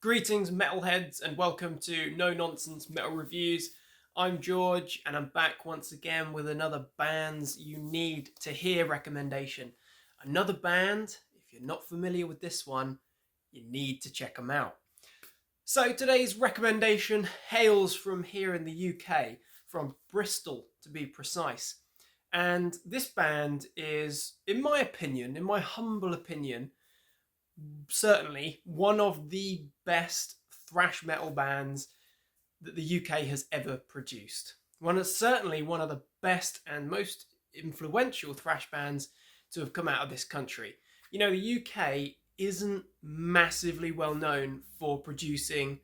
Greetings, metalheads, and welcome to No Nonsense Metal Reviews. I'm George, and I'm back once again with another Bands You Need to Hear recommendation. Another band, if you're not familiar with this one, you need to check them out. So today's recommendation hails from here in the UK, from Bristol to be precise. And this band is, in my opinion, in my humble opinion, certainly one of the best thrash metal bands that the UK has ever produced. Certainly one of the best and most influential thrash bands to have come out of this country. You know, the UK isn't massively well known for producing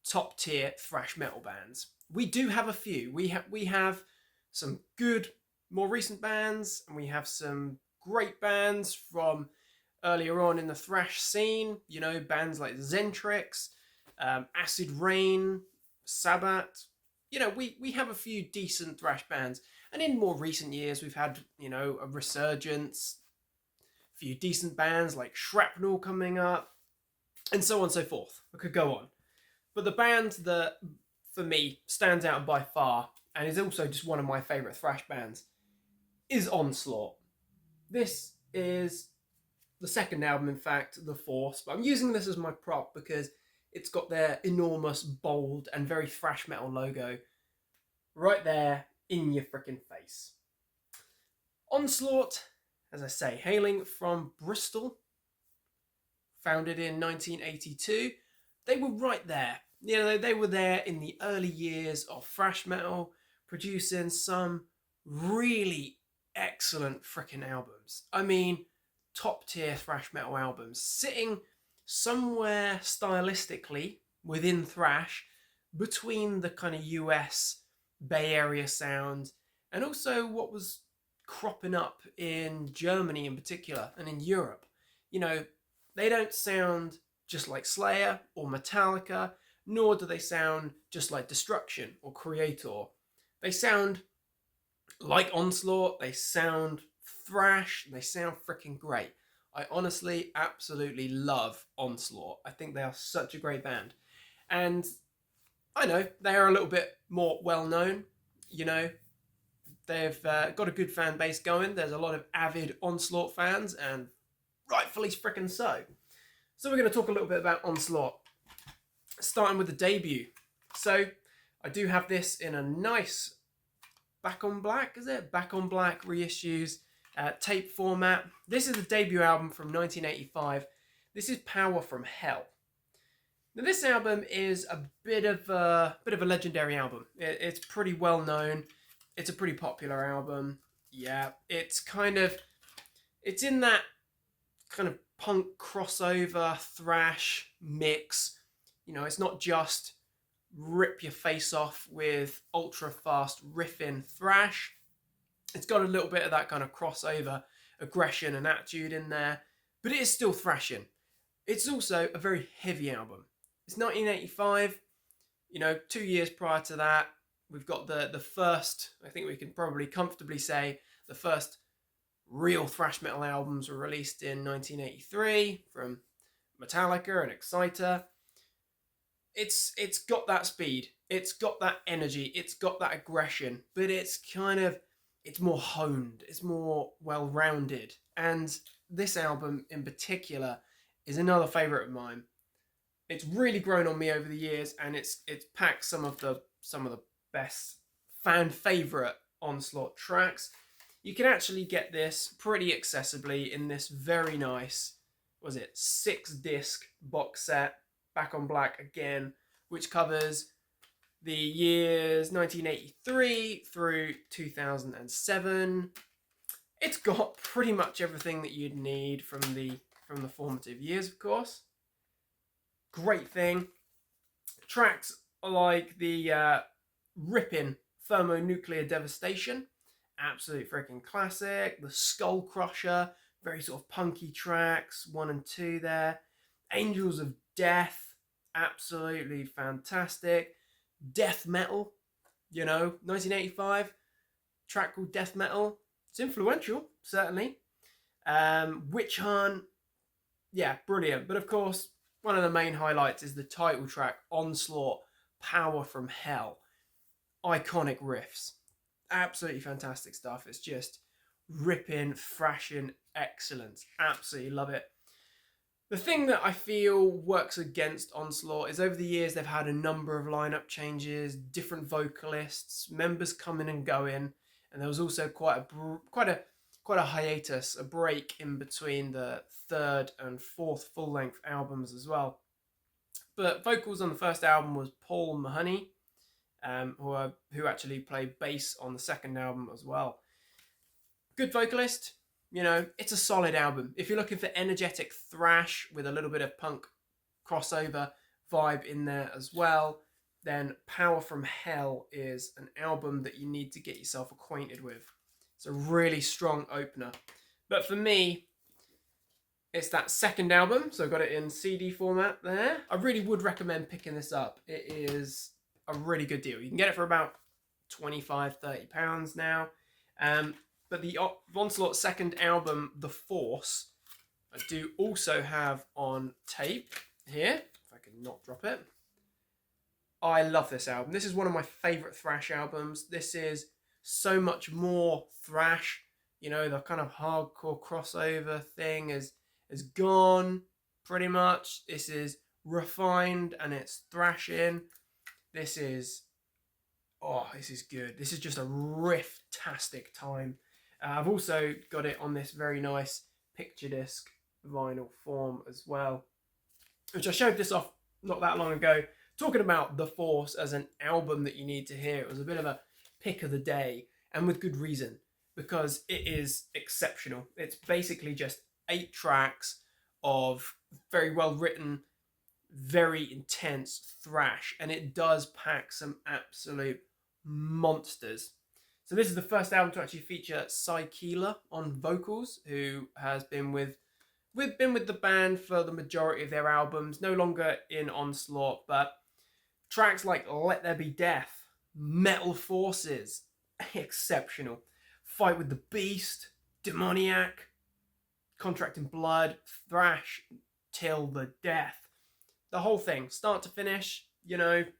top tier thrash metal bands. We do have a few. We have some good, more recent bands, and we have some great bands from earlier on in the thrash scene. You know, bands like Zentrix, Acid Rain, Sabbat. You know, we have a few decent thrash bands. And in more recent years, we've had, you know, a resurgence, a few decent bands like Shrapnel coming up, and so on and so forth. I could go on. But the band that, for me, stands out by far, and is also just one of my favourite thrash bands, is Onslaught. This is the second album, in fact, The Force, but I'm using this as my prop because it's got their enormous, bold, and very thrash metal logo right there in your frickin' face. Onslaught, as I say, hailing from Bristol, founded in 1982, they were right there. You know, they were there in the early years of thrash metal, producing some really excellent frickin' albums. I mean, top tier thrash metal albums, sitting somewhere stylistically within thrash between the kind of US Bay Area sound and also what was cropping up in Germany in particular and in Europe. You know, they don't sound just like Slayer or Metallica, nor do they sound just like Destruction or Creator. They sound like Onslaught, they sound thrash, they sound freaking great. I honestly absolutely love Onslaught. I think they are such a great band. And I know they are a little bit more well known. You know, they've got a good fan base going. There's a lot of avid Onslaught fans, and rightfully freaking so. So we're going to talk a little bit about Onslaught, starting with the debut. So I do have this in a nice back on black, is it? Back on black reissues, tape format. This is the debut album from 1985. This is Power from Hell. Now this album is a bit of a legendary album. It's pretty well known. It's a pretty popular album. Yeah, it's in that kind of punk crossover thrash mix. You know, it's not just rip your face off with ultra fast riffing thrash. It's got a little bit of that kind of crossover aggression and attitude in there, but it is still thrashing. It's also a very heavy album. It's 1985, you know, 2 years prior to that, we've got the first, I think we can probably comfortably say, the first real thrash metal albums were released in 1983 from Metallica and Exciter. It's got that speed, it's got that energy, it's got that aggression, but it's more honed, it's more well-rounded. And this album in particular is another favourite of mine. It's really grown on me over the years, and it's packed some of the best fan favourite Onslaught tracks. You can actually get this pretty accessibly in this very nice, 6-disc box set, back on black again, which covers the years 1983 through 2007. It's got pretty much everything that you'd need from the formative years, of course. Great thing. Tracks like the ripping Thermonuclear Devastation, absolute freaking classic. The Skull Crusher, very sort of punky tracks, 1 and 2 there. Angels of Death, absolutely fantastic. Death Metal, you know, 1985, track called Death Metal. It's influential, certainly. Witch Hunt, yeah, brilliant. But of course, one of the main highlights is the title track, Onslaught, Power from Hell. Iconic riffs. Absolutely fantastic stuff. It's just ripping, thrashing, excellence. Absolutely love it. The thing that I feel works against Onslaught is over the years they've had a number of lineup changes, different vocalists, members coming and going, and there was also quite a hiatus, a break in between the third and fourth full-length albums as well. But vocals on the first album was Paul Mahoney, who actually played bass on the second album as well. Good vocalist, it's a solid album. If you're looking for energetic thrash with a little bit of punk crossover vibe in there as well, then Power from Hell is an album that you need to get yourself acquainted with. It's a really strong opener. But for me, it's that second album, so I've got it in CD format there. I really would recommend picking this up. It is a really good deal. You can get it for about £25-30 now. But the Onslaught second album, The Force, I do also have on tape here, if I can not drop it. I love this album. This is one of my favourite thrash albums. This is so much more thrash. The kind of hardcore crossover thing is gone, pretty much. This is refined and it's thrashing. This is good. This is just a riff-tastic time. I've also got it on this very nice picture disc vinyl form as well, which I showed this off not that long ago, talking about The Force as an album that you need to hear. It was a bit of a pick of the day, and with good reason, because it is exceptional. It's basically just 8 tracks of very well written, very intense thrash, and it does pack some absolute monsters. So this is the first album to actually feature Cy Keeler on vocals, who has been with the band for the majority of their albums, no longer in Onslaught, but tracks like Let There Be Death, Metal Forces, exceptional. Fight with the Beast, Demoniac, Contracting Blood, Thrash Till the Death. The whole thing, start to finish, like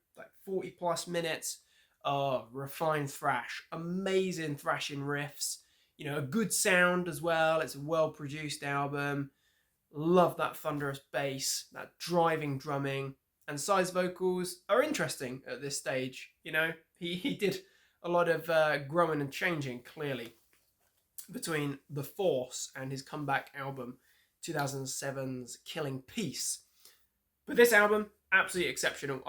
40 plus minutes of refined thrash. Amazing thrashing riffs, a good sound as well. It's a well-produced album. Love that thunderous bass, that driving drumming, and Cy's vocals are interesting at this stage. He did a lot of growing and changing, clearly, between The Force and his comeback album 2007's Killing Peace. But this album, absolutely exceptional.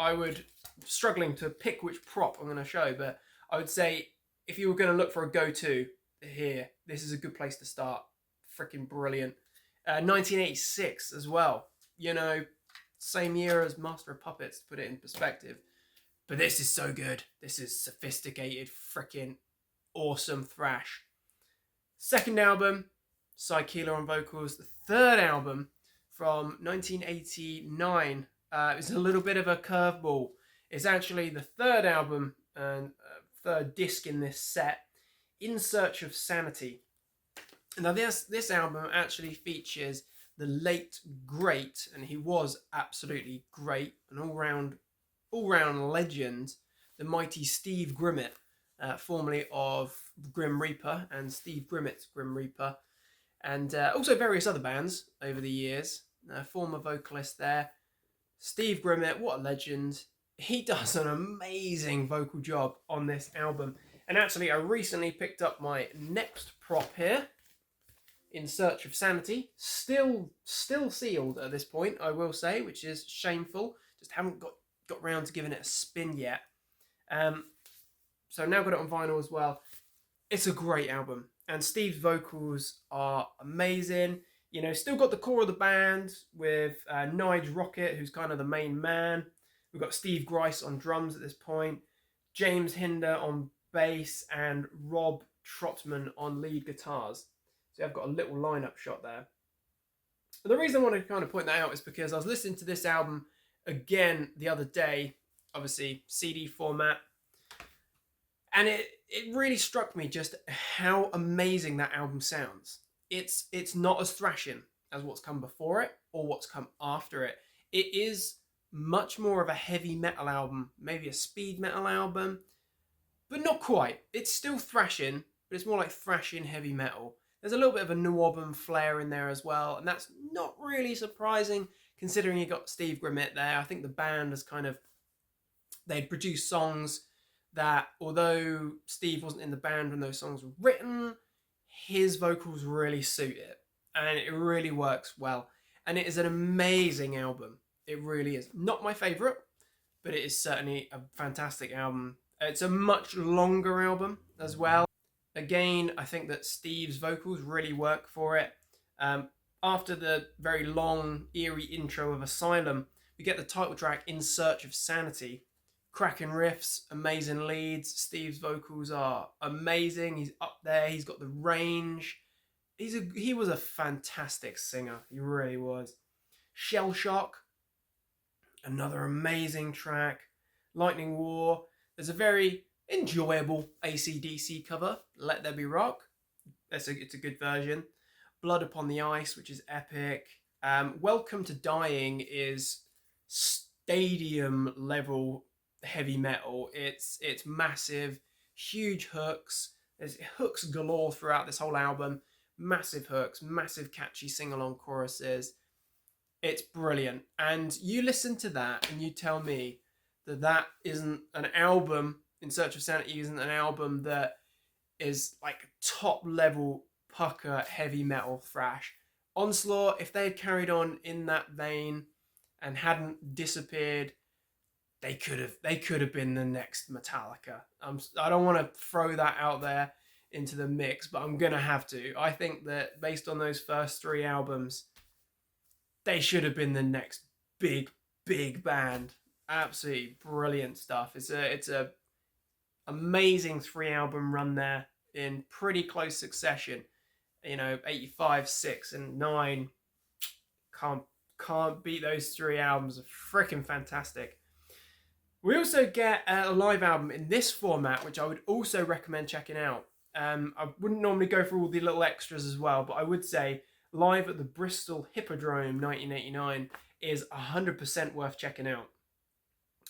Struggling to pick which prop I'm going to show, but I would say if you were going to look for a go-to here, this is a good place to start. Freaking brilliant. 1986 as well. Same year as Master of Puppets, to put it in perspective. But this is so good. This is sophisticated, freaking awesome thrash. Second album, Cy Keeler on vocals. The third album from 1989 is a little bit of a curveball. It's actually the third album and third disc in this set, In Search of Sanity. Now this album actually features the late great, and he was absolutely great, an all-round legend, the mighty Steve Grimmett, formerly of Grim Reaper and Steve Grimmett's Grim Reaper, and also various other bands over the years. Former vocalist there. Steve Grimmett, what a legend. He does an amazing vocal job on this album. And actually, I recently picked up my next prop here, In Search of Sanity. Still sealed at this point, I will say, which is shameful. Just haven't got round to giving it a spin yet. So now got it on vinyl as well. It's a great album. And Steve's vocals are amazing. Still got the core of the band with Nige Rocket, who's kind of the main man. We've got Steve Grice on drums at this point, James Hinder on bass, and Rob Trotman on lead guitars. So I've got a little lineup shot there. But the reason I want to kind of point that out is because I was listening to this album again the other day, obviously CD format, and it really struck me just how amazing that album sounds. It's not as thrashing as what's come before it or what's come after it. It is much more of a heavy metal album, maybe a speed metal album, but not quite. It's still thrashing, but it's more like thrashing heavy metal. There's a little bit of a new album flair in there as well, and that's not really surprising considering you got Steve Grimmett there. I think the band has kind of, they'd produced songs that, although Steve wasn't in the band when those songs were written, his vocals really suit it, and it really works well. And it is an amazing album. It really is. Not my favourite, but it is certainly a fantastic album. It's a much longer album as well. Again, I think that Steve's vocals really work for it. After the very long, eerie intro of Asylum, we get the title track, In Search of Sanity. Cracking riffs, amazing leads. Steve's vocals are amazing. He's up there. He's got the range. He was a fantastic singer. He really was. Shell Shock, another amazing track. Lightning War. There's a very enjoyable AC/DC cover, Let There Be Rock. It's a good version. Blood Upon the Ice, which is epic. Welcome to Dying is stadium level heavy metal. It's massive, huge hooks. There's hooks galore throughout this whole album. Massive hooks, massive catchy sing-along choruses. It's brilliant. And you listen to that and you tell me that that isn't an album, In Search of Sanity isn't an album that is like top level pucker heavy metal thrash. Onslaught, if they had carried on in that vein and hadn't disappeared, they could have been the next Metallica. I don't want to throw that out there into the mix, but I'm gonna have to. I think that based on those first 3 albums, they should have been the next big band. Absolutely brilliant stuff. It's a amazing 3-album run there in pretty close succession. 85, 6, and 9. Can't beat those 3 albums. Freaking fantastic. We also get a live album in this format, which I would also recommend checking out. I wouldn't normally go for all the little extras as well, but I would say live at the Bristol Hippodrome 1989 is 100% worth checking out.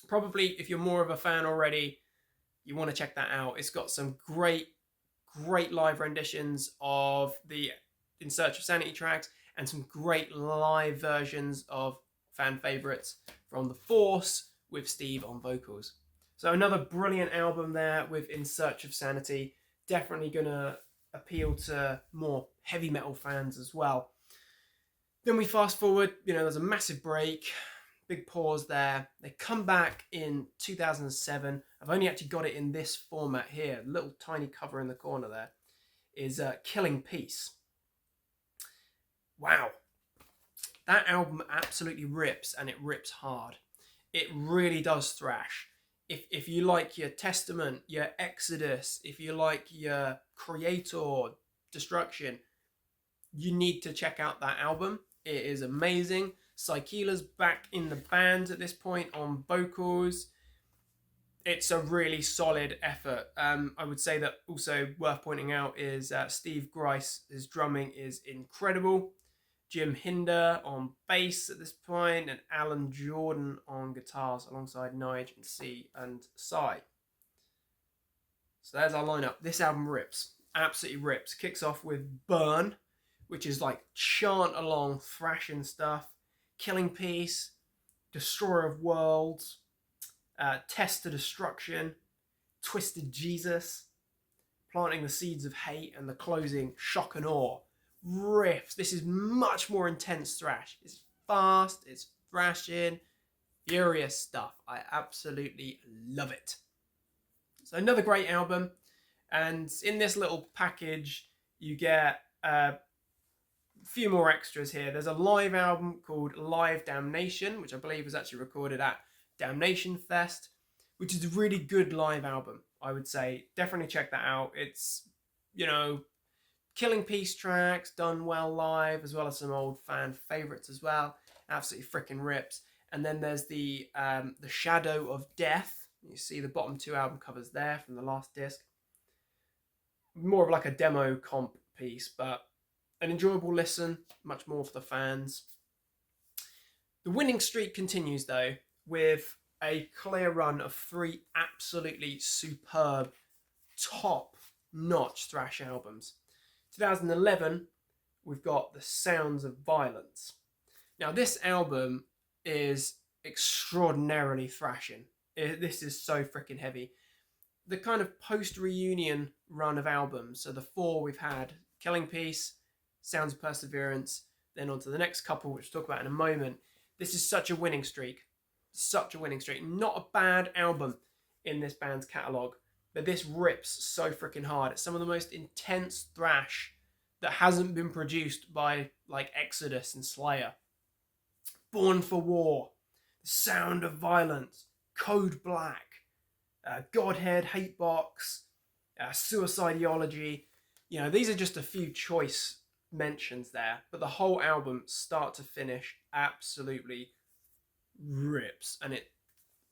Probably, if you're more of a fan already, you want to check that out. It's got some great live renditions of the In Search of Sanity tracks and some great live versions of fan favourites from The Force with Steve on vocals. So another brilliant album there with In Search of Sanity. Definitely going to appeal to more heavy metal fans as well. Then we fast forward, there's a massive break, big pause there. They come back in 2007. I've only actually got it in this format here. Little tiny cover in the corner there is Killing Peace. Wow. That album absolutely rips, and it rips hard. It really does thrash. If you like your Testament, your Exodus, if you like your Creator, Destruction, you need to check out that album. It is amazing. Sykila's back in the band at this point on vocals. It's a really solid effort. I would say that also worth pointing out is Steve Grice, his drumming is incredible. Jim Hinder on bass at this point, and Alan Jordan on guitars alongside Nige and C and Cy. So there's our lineup. This album rips. Absolutely rips. Kicks off with Burn, which is like chant along, thrashing stuff. Killing Peace, Destroyer of Worlds, Test to Destruction, Twisted Jesus, Planting the Seeds of Hate, and the closing Shock and Awe. Riffs. This is much more intense thrash. It's fast, it's thrashing, furious stuff. I absolutely love it. So another great album, and in this little package you get a few more extras here. There's a live album called Live Damnation, which I believe was actually recorded at Damnation Fest, which is a really good live album, I would say. Definitely check that out. It's, Killing Peace tracks done well live, as well as some old fan favourites as well. Absolutely freaking rips. And then there's the Shadow of Death. You see the bottom 2 album covers there from the last disc. More of like a demo comp piece, but an enjoyable listen, much more for the fans. The winning streak continues though with a clear run of 3 absolutely superb, top-notch thrash albums. 2011, we've got The Sounds of Violence. Now, this album is extraordinarily thrashing. This is so freaking heavy. The kind of post-reunion run of albums, so the 4 we've had, Killing Peace, Sounds of Perseverance, then on to the next couple, which we'll talk about in a moment. This is such a winning streak. Such a winning streak. Not a bad album in this band's catalogue, but this rips so freaking hard. It's some of the most intense thrash that hasn't been produced by like Exodus and Slayer. Born for War, The Sound of Violence, Code Black, Godhead, Hatebox, Suicidology. You know, these are just a few choice mentions there, but the whole album, start to finish, absolutely rips, and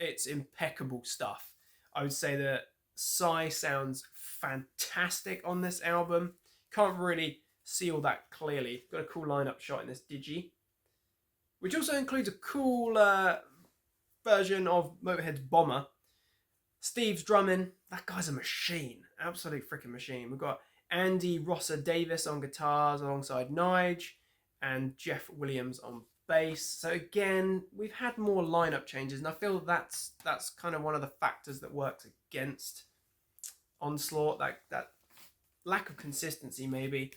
it's impeccable stuff. I would say that Psy sounds fantastic on this album. Can't really see all that clearly. Got a cool lineup shot in this Digi, which also includes a cool version of Motorhead's Bomber. Steve's drumming. That guy's a machine. Absolute freaking machine. We've got Andy Rosser Davis on guitars alongside Nige, and Jeff Williams on bass. So again, we've had more lineup changes, and I feel that's kind of one of the factors that works against Onslaught, that lack of consistency maybe.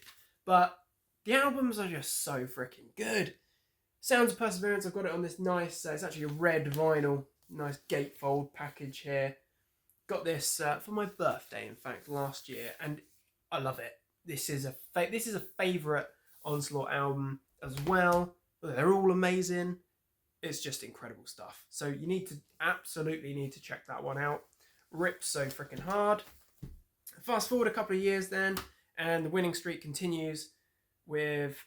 But the albums are just so freaking good. Sounds of Perseverance, I've got it on this nice, it's actually a red vinyl, nice gatefold package here. Got this for my birthday, in fact, last year, and I love it. This is a favourite Onslaught album as well. They're all amazing. It's just incredible stuff. So you absolutely need to check that one out. Rips so freaking hard. Fast forward a couple of years then, and the winning streak continues with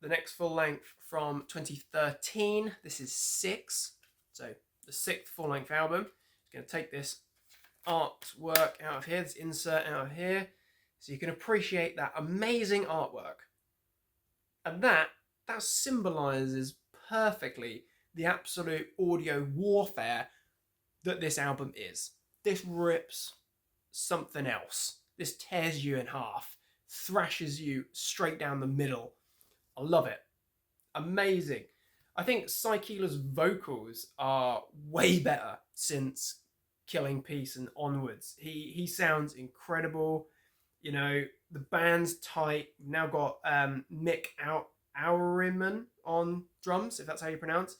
the next full length from 2013. This is 6. So the 6th full length album. Just going to take this artwork out of here, this insert out of here, so you can appreciate that amazing artwork. And that symbolizes perfectly the absolute audio warfare that this album is. This rips something else. This tears you in half, thrashes you straight down the middle. I love it. Amazing. I think Psykila's vocals are way better since Killing Peace and onwards. He sounds incredible. You know, the band's tight. We've now got Mick Auriman on drums, if that's how you pronounce.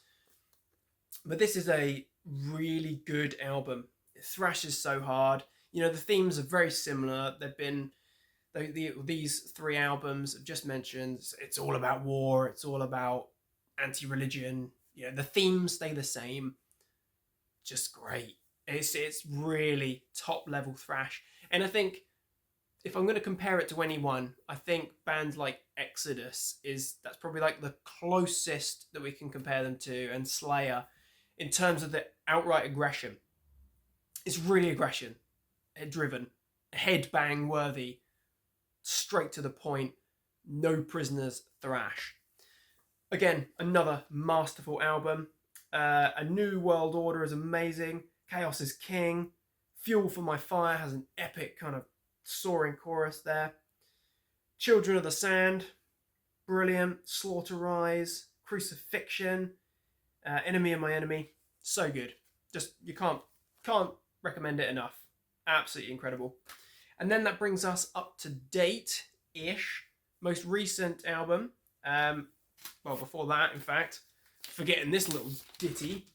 But this is a really good album. It thrashes so hard. You know, the themes are very similar. They've been these 3 albums I've just mentioned. It's all about war. It's all about anti-religion. You know, the themes stay the same. Just great. It's really top level thrash. And I think if I'm going to compare it to anyone, I think bands like Exodus that's probably like the closest that we can compare them to, and Slayer, in terms of the outright aggression. It's really aggression driven, headbang worthy, straight to the point, no prisoners thrash. Again, another masterful album. A New World Order is amazing. Chaos is King. Fuel for My Fire has an epic kind of soaring chorus there. Children of the Sand, brilliant. Slaughter Rise, Crucifixion, Enemy of My Enemy, so good. Just, you can't recommend it enough. Absolutely incredible. And then that brings us up to date-ish. Most recent album. Well, before that, in fact, forgetting this little ditty.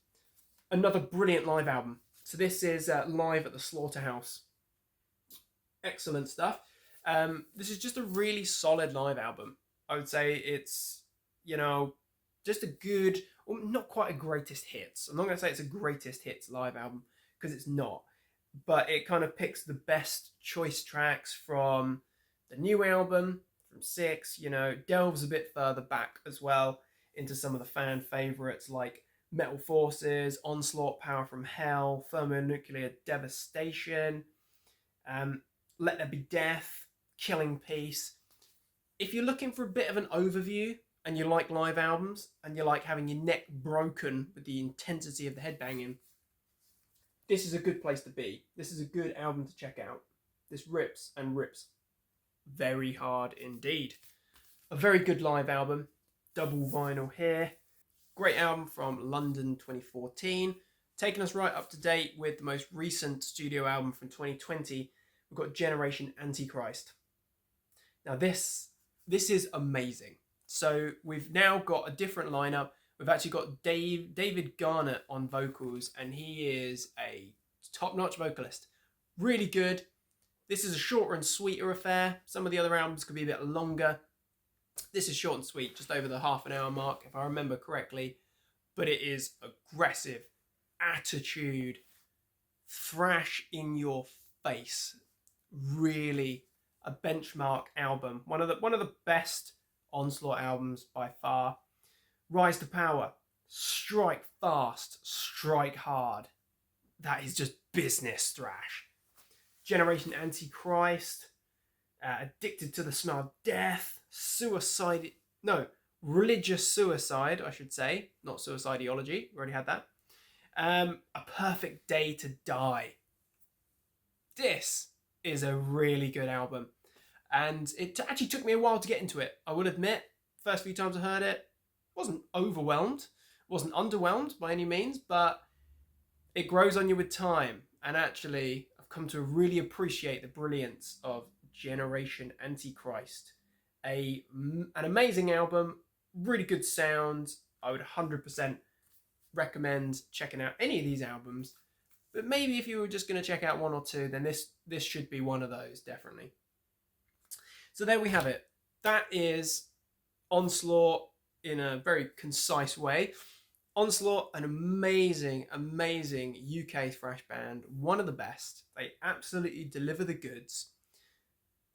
Another brilliant live album. So this is Live at the Slaughterhouse. Excellent stuff. This is just a really solid live album. I would say it's, you know, just a good, well, not quite a greatest hits. I'm not going to say it's a greatest hits live album, because it's not. But it kind of picks the best choice tracks from the new album, from 6, you know, delves a bit further back as well into some of the fan favourites like Metal Forces, Onslaught, Power from Hell, Thermonuclear Devastation, Let There Be Death, Killing Peace. If you're looking for a bit of an overview and you like live albums, and you like having your neck broken with the intensity of the headbanging, this is a good place to be. This is a good album to check out. This rips and rips very hard indeed. A very good live album, double vinyl here. Great album from London 2014, taking us right up to date with the most recent studio album from 2020. We've got Generation Antichrist. Now this is amazing. So we've now got a different lineup. We've actually got David Garnett on vocals, and he is a top-notch vocalist. Really good. This is a shorter and sweeter affair. Some of the other albums could be a bit longer. This is short and sweet, just over the half-an-hour mark, if I remember correctly. But it is aggressive, attitude, thrash in your face. Really a benchmark album. One of the best Onslaught albums by far. Rise to Power. Strike fast, strike hard. That is just business thrash. Generation Antichrist. Addicted to the Smell of Death. Religious Suicide, I should say. Not Suicideology. We already had that. A Perfect Day to Die. This is a really good album. And it actually took me a while to get into it. I will admit, first few times I heard it, wasn't overwhelmed, wasn't underwhelmed by any means, but it grows on you with time. And actually, I've come to really appreciate the brilliance of Generation Antichrist. An amazing album, really good sound. I would 100% recommend checking out any of these albums. But maybe if you were just going to check out one or two, then this should be one of those, definitely. So there we have it. That is Onslaught in a very concise way. Onslaught, an amazing, amazing UK thrash band. One of the best. They absolutely deliver the goods.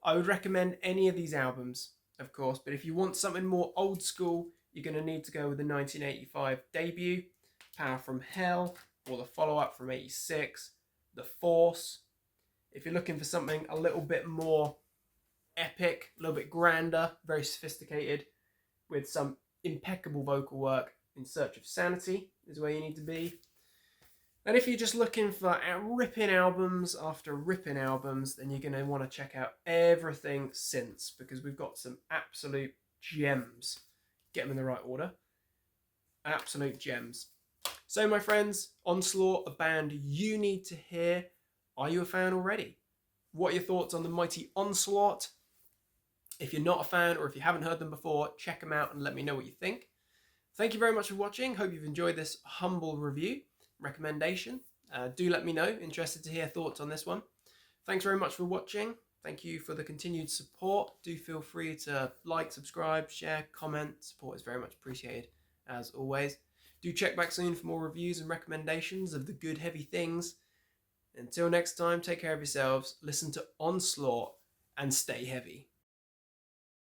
I would recommend any of these albums, of course. But if you want something more old school, you're going to need to go with the 1985 debut, Power from Hell, or the follow-up from 86, The Force. If you're looking for something a little bit more epic, a little bit grander, very sophisticated, with some impeccable vocal work, In Search of Sanity is where you need to be. And if you're just looking for ripping albums after ripping albums, then you're going to want to check out everything since, because we've got some absolute gems. Get them in the right order. Absolute gems. So my friends, Onslaught, a band you need to hear. Are you a fan already? What are your thoughts on the mighty Onslaught? If you're not a fan, or if you haven't heard them before, check them out and let me know what you think. Thank you very much for watching. Hope you've enjoyed this humble review, recommendation. Do let me know. Interested to hear thoughts on this one. Thanks very much for watching. Thank you for the continued support. Do feel free to like, subscribe, share, comment. Support is very much appreciated, as always. Do check back soon for more reviews and recommendations of the good heavy things. Until next time, take care of yourselves, listen to Onslaught, and stay heavy.